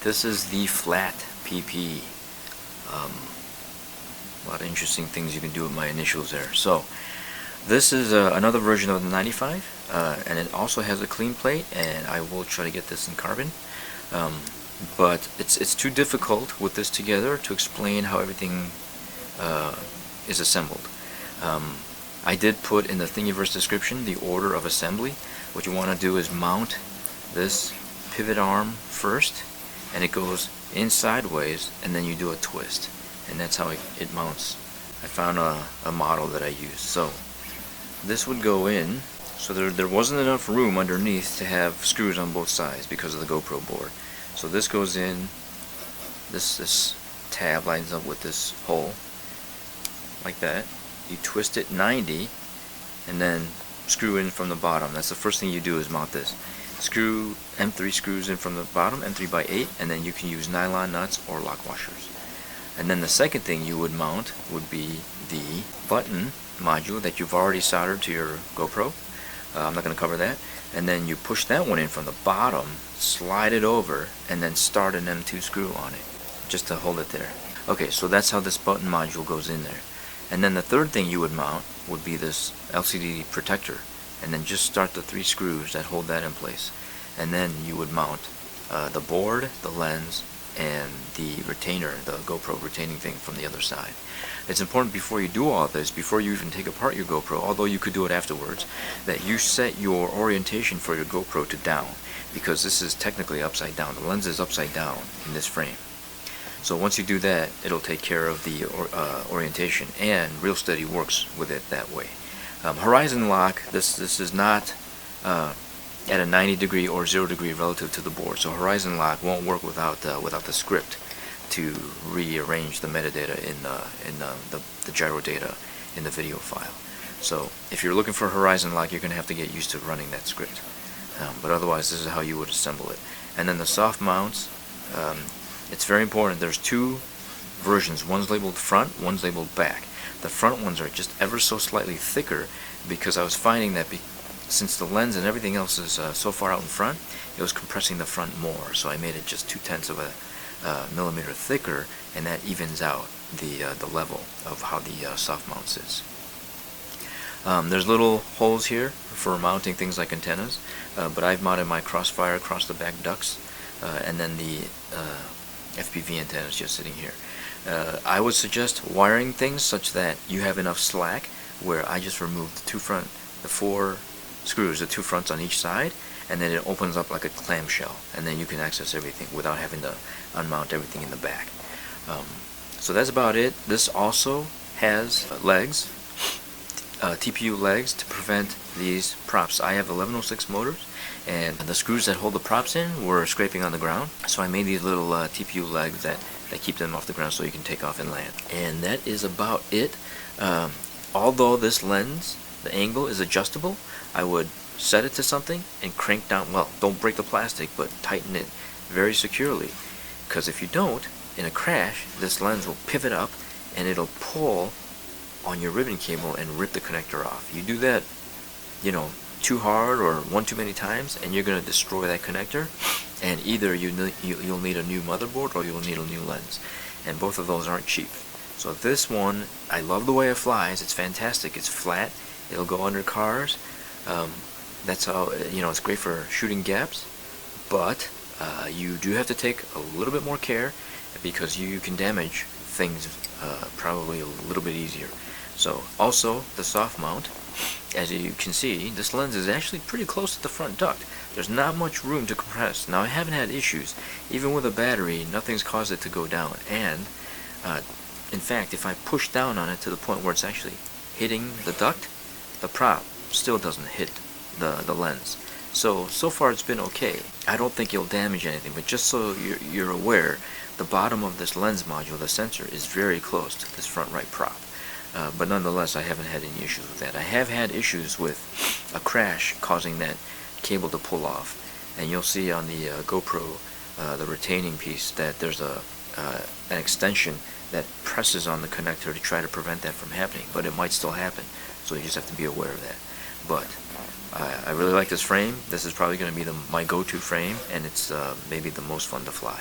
This is the flatPP. A lot of interesting things you can do with my initials there. So this is another version of the 95, and it also has a clean plate, and I will try to get this in carbon. But it's too difficult with this together to explain how everything is assembled. I did put in the Thingiverse description the order of assembly. What you want to do is mount this pivot arm first, and it goes in sideways, and then you do a twist, and that's how it mounts. I found a model that I used. So this would go in, so there wasn't enough room underneath to have screws on both sides because of the GoPro board. So this goes in, this tab lines up with this hole, like that. You twist it 90, and then screw in from the bottom. That's the first thing you do, is mount this. Screw M3 screws in from the bottom, M3 by 8, and then you can use nylon nuts or lock washers. And then the second thing you would mount would be the button module that you've already soldered to your GoPro. I'm not going to cover that. And then you push that one in from the bottom, slide it over, and then start an M2 screw on it, just to hold it there. Okay, so that's how this button module goes in there. And then the third thing you would mount would be this LCD protector, and then just start the 3 screws that hold that in place. And then you would mount the board, the lens, and the retainer, the GoPro retaining thing from the other side. It's important before you do all this, before you even take apart your GoPro, although you could do it afterwards, that you set your orientation for your GoPro to down, because this is technically upside down. The lens is upside down in this frame. So once you do that, it'll take care of the orientation, and Real Steady works with it that way. Horizon lock, this is not at a 90 degree or 0 degree relative to the board. So horizon lock won't work without the script to rearrange the metadata in the gyro data in the video file. So if you're looking for horizon lock, you're going to have to get used to running that script. But otherwise, this is how you would assemble it. And then the soft mounts, it's very important. There's 2 versions. One's labeled front, one's labeled back. The front ones are just ever so slightly thicker, because I was finding that since the lens and everything else is so far out in front, it was compressing the front more. So I made it just 0.2 of a millimeter thicker, and that evens out the level of how the soft mounts is. There's little holes here for mounting things like antennas, but I've mounted my crossfire across the back ducts, and then the FPV antenna is just sitting here. I would suggest wiring things such that you have enough slack, where I just removed the 4 screws, the 2 fronts on each side, and then it opens up like a clamshell, and then you can access everything without having to unmount everything in the back. So that's about it. This also has legs, TPU legs, to prevent these props. I have 1106 motors, and the screws that hold the props in were scraping on the ground, so I made these little TPU legs that keep them off the ground so you can take off and land. And that is about it. Although this lens, the angle is adjustable, I would set it to something and crank down. Well, don't break the plastic, but tighten it very securely, because if you don't, in a crash, this lens will pivot up and it'll pull on your ribbon cable and rip the connector off. You do that, too hard or one too many times, and you're going to destroy that connector, and either you'll need a new motherboard or you'll need a new lens, and both of those aren't cheap. So this one, I love the way it flies. It's fantastic. It's flat. It'll go under cars. That's how, it's great for shooting gaps, but you do have to take a little bit more care, because you can damage things probably a little bit easier. So also the soft mount, as you can see, this lens is actually pretty close to the front duct. There's not much room to compress. Now, I haven't had issues. Even with a battery, nothing's caused it to go down. And in fact, if I push down on it to the point where it's actually hitting the duct, the prop still doesn't hit the lens. So far it's been okay. I don't think it'll damage anything, but just so you're aware, the bottom of this lens module, the sensor, is very close to this front right prop. But nonetheless, I haven't had any issues with that. I have had issues with a crash causing that cable to pull off, and you'll see on the GoPro, the retaining piece, that there's an extension that presses on the connector to try to prevent that from happening, but it might still happen, so you just have to be aware of that. But I really like this frame. This is probably going to be my go-to frame, and it's maybe the most fun to fly.